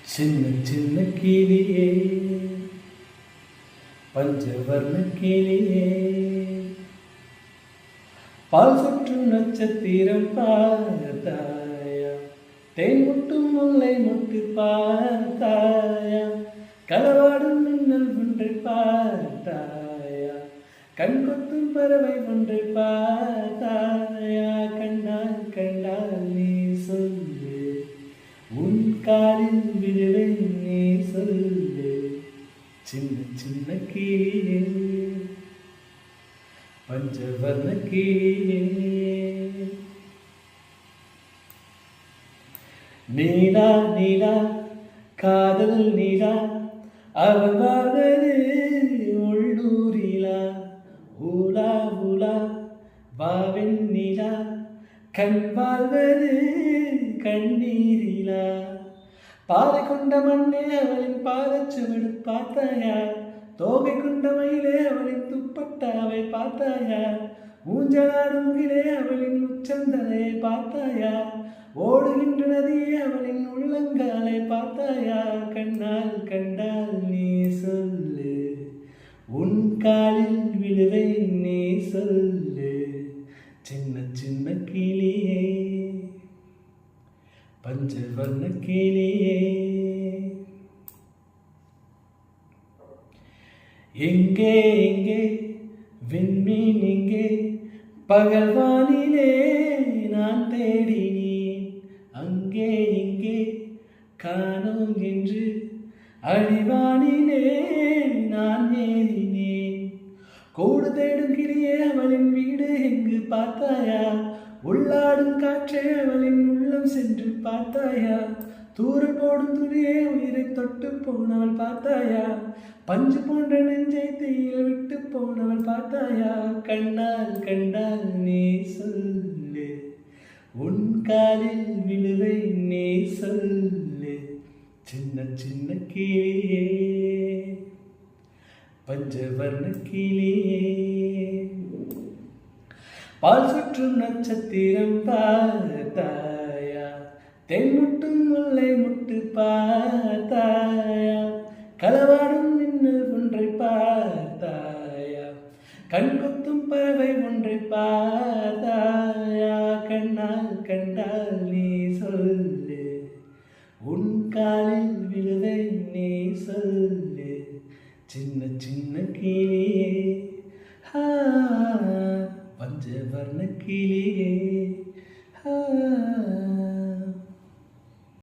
சின்ன சின்ன கிளியே பஞ்சவர்ண கிளியே பால் சுற்றும் நட்சத்திரம் பார்த்தாயா தேன் முட்டும் முல்லை முட்டு பார்த்தாயா களவாடும் மின்னல் ஒன்றை பார்த்தாயா கண் கொத்தும் பறவை ஒன்றை பார்த்தாயா கண்டால் கண்டால் நீ சொல்லு உன் காலில் விழுவேன் நீ சொல்லு சின்ன சின்ன கிளியே பஞ்சவர்ண கிளியே நீலா நீலா காதல் நீலா அவள் வாழ்வது உள்ளூரிலா ஊலா ஊலா வாவென் நீலா கண் வாழ்வது கண்ணீரிலா பாதை கொண்ட மண்ணே அவளின் பாதச்சுவடு பார்த்தாயா தோகை கொண்ட மயிலே அவளின் துப்பட்டாவை பார்த்தாயா ஊஞ்சலாடுகிலே அவளின் உச்சந்தலையை பார்த்தாயா ஓடுகின்ற நதியே அவளின் உள்ளங்காலை பார்த்தாயா கண்ணால் கண்டால் நீ சொல்லு உன் காலில் விழுவேன் நீ சொல்லு சின்ன சின்ன கிளியே பஞ்சவர்ண கிளியே எங்கே எங்கே விண்மீன் எங்கே பகல்வானிலே நான் தேடினேன் அங்கே இங்கே காணோம் என்று அடிவானிலே நான் ஏறினேன் கூடு தேடும் கிளியே அவளின் வீடு எங்கு பார்த்தாயா உள்ளாடும் காற்றே அவளின் உள்ளம் சென்று பார்த்தாயா தூரல் போடும் துளியே உயிரை தொட்டு போனவள் பார்த்தாயா பஞ்சு போன்ற நெஞ்சை தீயில் விட்டு போனவள் பார்த்தாயா கண்டால் கண்டால் நீ சொல்லு உன் காலில் விழுவை நீ சொல்லு சின்ன சின்ன கிளியே பஞ்சவர்ண கிளியே பால் சுற்றும் நட்சத்திரம் பார்த்தாயா தென் முட்டும் முல்லை முட்டு பார்த்தாயா களவாடும் மின்னல் ஒன்றை பார்த்தாயா கண் கொத்தும் பறவை ஒன்றை பார்த்தாயா கண்ணால் கண்டால் நீ சொல்லு உன் காலில் விழுவை நீ சொல்லு சின்ன சின்ன கிளியே பஞ்சவர்ண கிளியே